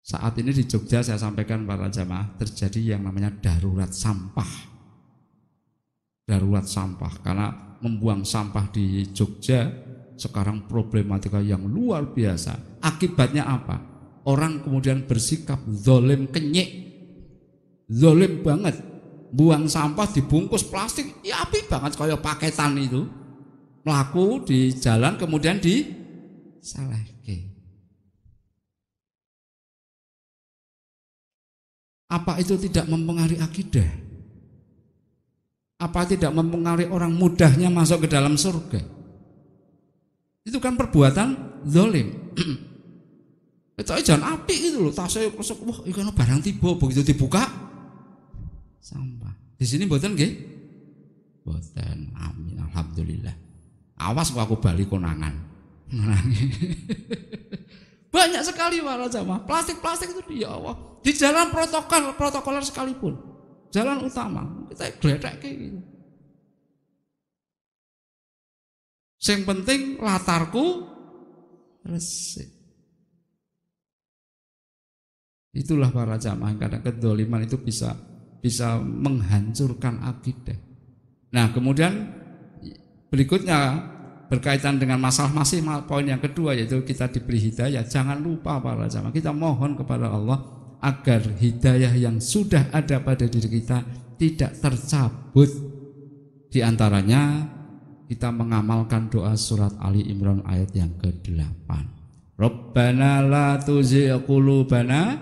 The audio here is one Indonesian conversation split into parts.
Saat ini di Jogja saya sampaikan para jamaah terjadi yang namanya darurat sampah. Darurat sampah karena membuang sampah di Jogja sekarang problematika yang luar biasa. Akibatnya apa? Orang kemudian bersikap zalim kenyik. Zalim banget. Buang sampah dibungkus plastik, ya api banget kayak paketan itu. Melaku di jalan kemudian disalehke. Apa itu tidak mempengaruhi akidah? Apa tidak mempengaruhi orang mudahnya masuk ke dalam surga? Itu kan perbuatan zalim. Itu jangan api itu loh. Tasnya kosok, wah ikan barang tiba begitu dibuka sampah. Di sini mboten nggih? Mboten. Amin. Alhamdulillah. Awas kok aku bali konangan. Banyak sekali para jamaah. Plastik-plastik itu ya Allah. Di jalan protokoler sekalipun. Jalan utama kita gledek kayak gitu. Yang penting latarku resik. Itulah para jamaah. Kadang kedoliman itu bisa menghancurkan akidah. Nah kemudian berikutnya berkaitan dengan masalah masih poin yang kedua yaitu kita diberi hidayah. Jangan lupa para jamaah kita mohon kepada Allah agar hidayah yang sudah ada pada diri kita tidak tercabut. Di antaranya kita mengamalkan doa surat Ali Imran ayat yang ke-8. Rabbana la tuzigh qulubana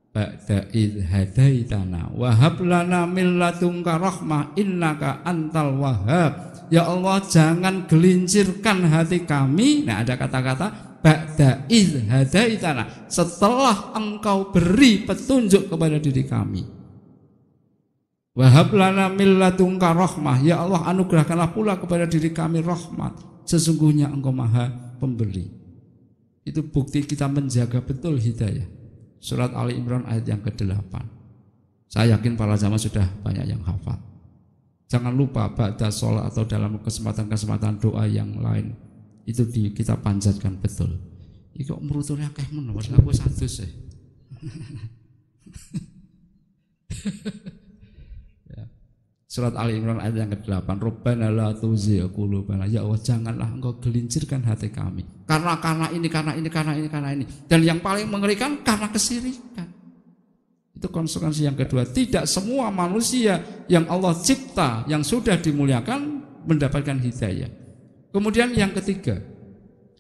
ba'da idh hadaitana wa hab lana min ladunka rahmah innaka antal wahhab. Ya Allah jangan gelincirkan hati kami. Nah ada kata-kata ba'da idh hadaitana, setelah engkau beri petunjuk kepada diri kami. Wa hab lana min ladunka rahmah. Ya Allah anugerahkanlah pula kepada diri kami rahmat. Sesungguhnya engkau maha pemberi. Itu bukti kita menjaga betul hidayah. Surat Ali Imran ayat yang ke-8. Saya yakin para jamaah sudah banyak yang hafal. Jangan lupa ba'da sholat atau dalam kesempatan-kesempatan doa yang lain itu kita panjatkan betul. Iki kok mrutune akeh men, wis aku 100 sih. Ya. Surat Ali Imran ayat yang ke-8. Rabbana la tuzigh qulubana. Ya Allah janganlah engkau gelincirkan hati kami. Karena ini. Dan yang paling mengerikan karena kesirikan. Itu konsekuensi yang kedua. Tidak semua manusia yang Allah cipta yang sudah dimuliakan mendapatkan hidayah. Kemudian yang ketiga,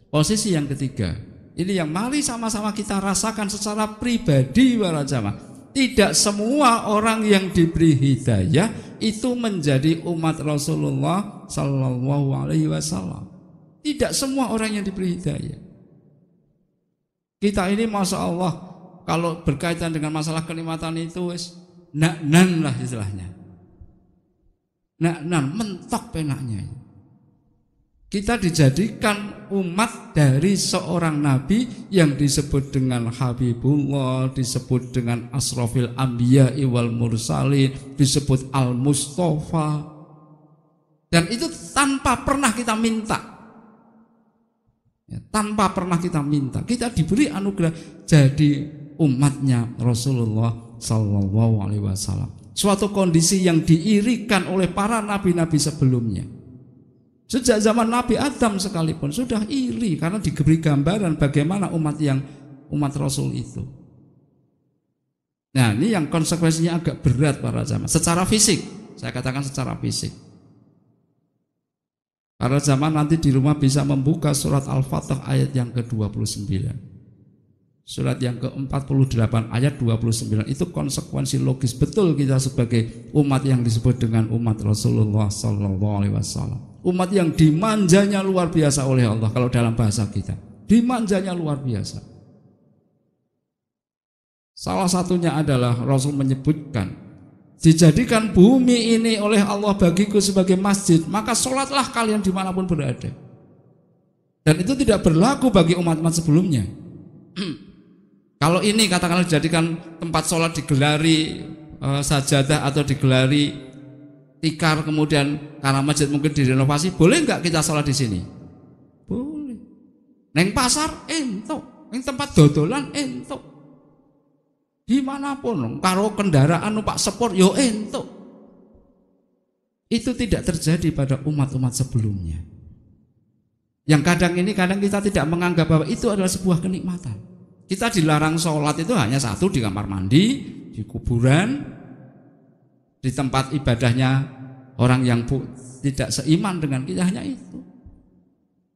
posisi yang ketiga, ini yang mari sama-sama kita rasakan secara pribadi para jamaah. Tidak semua orang yang diberi hidayah itu menjadi umat Rasulullah Sallallahu Alaihi Wasallam. Tidak semua orang yang diberi hidayah. Kita ini masya Allah kalau berkaitan dengan masalah kenikmatan itu nak-nan lah istilahnya. Nak-nan mentok penaknya. Kita dijadikan umat dari seorang nabi yang disebut dengan Habibullah, disebut dengan Asrafil Anbiya wal Mursalin, disebut Al-Mustafa. Dan itu tanpa pernah kita minta. Ya, tanpa pernah kita minta. Kita diberi anugerah jadi umatnya Rasulullah Sallallahu Alaihi Wasallam. Suatu kondisi yang diirikan oleh para nabi-nabi sebelumnya. Sejak zaman Nabi Adam sekalipun sudah iri karena diberi gambaran bagaimana umat Rasul itu. Nah ini yang konsekuensinya agak berat para jamaah. Secara fisik, saya katakan secara fisik. Para jamaah nanti di rumah bisa membuka surat Al-Fatih ayat yang ke-29. Surat yang ke-48 ayat 29 itu konsekuensi logis betul kita sebagai umat yang disebut dengan umat Rasulullah Sallallahu Alaihi Wasallam. Umat yang dimanjanya luar biasa oleh Allah kalau dalam bahasa kita. Dimanjanya luar biasa. Salah satunya adalah Rasul menyebutkan, dijadikan bumi ini oleh Allah bagiku sebagai masjid, maka sholatlah kalian dimanapun berada. Dan itu tidak berlaku bagi umat-umat sebelumnya. Kalau ini katakanlah dijadikan tempat sholat digelari sajadah atau digelari tikar, kemudian karena masjid mungkin direnovasi, boleh nggak kita sholat di sini? Boleh. Neng pasar entuk, neng tempat dodolan entuk. Dimanapun, karo kendaraan numpak sepur yo entuk. Itu tidak terjadi pada umat-umat sebelumnya. Yang kadang kita tidak menganggap bahwa itu adalah sebuah kenikmatan. Kita dilarang sholat itu hanya satu, di kamar mandi, di kuburan, di tempat ibadahnya orang yang tidak seiman dengan kita, hanya itu.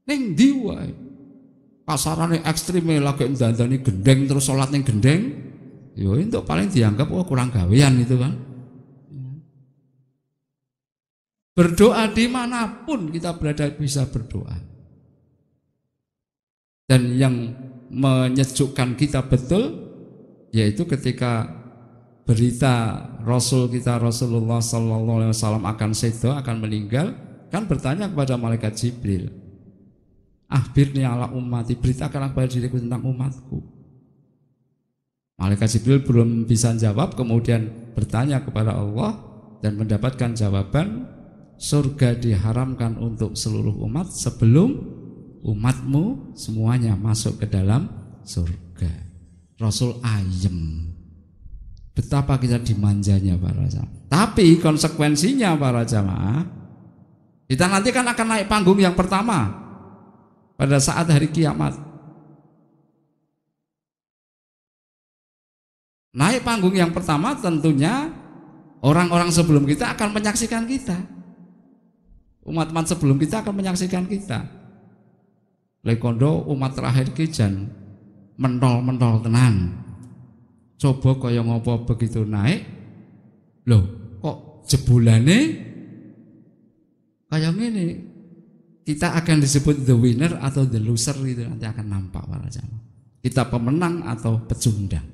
Ning ndi wae. Pasarane ekstrem lagi ndandani gendeng terus sholat ning gendeng, yo itu paling dianggap kurang gawean itu kan. Berdoa dimanapun kita berada bisa berdoa. Dan yang menyejukkan kita betul yaitu ketika berita Rasul kita Rasulullah Sallallahu Alaihi Wasallam akan sedo, akan meninggal, kan bertanya kepada malaikat Jibril, akhbirni ala ummati, beritakanlah kepada diriku tentang umatku. Malaikat Jibril belum bisa jawab, kemudian bertanya kepada Allah dan mendapatkan jawaban, surga diharamkan untuk seluruh umat sebelum umatmu semuanya masuk ke dalam surga. Rasul ayem. Betapa kita dimanjanya para jamaah. Tapi konsekuensinya para jamaah, kita nanti kan akan naik panggung yang pertama pada saat hari kiamat. Naik panggung yang pertama tentunya orang-orang sebelum kita akan menyaksikan kita. Umat-umat sebelum kita akan menyaksikan kita. Lekondo umat terakhir kijan mentol-mentol tenan. Coba kaya ngopo begitu naik, loh kok jebulane kayak gini. Kita akan disebut the winner atau the loser, itu nanti akan nampak para jamaah. Kita pemenang atau pecundang.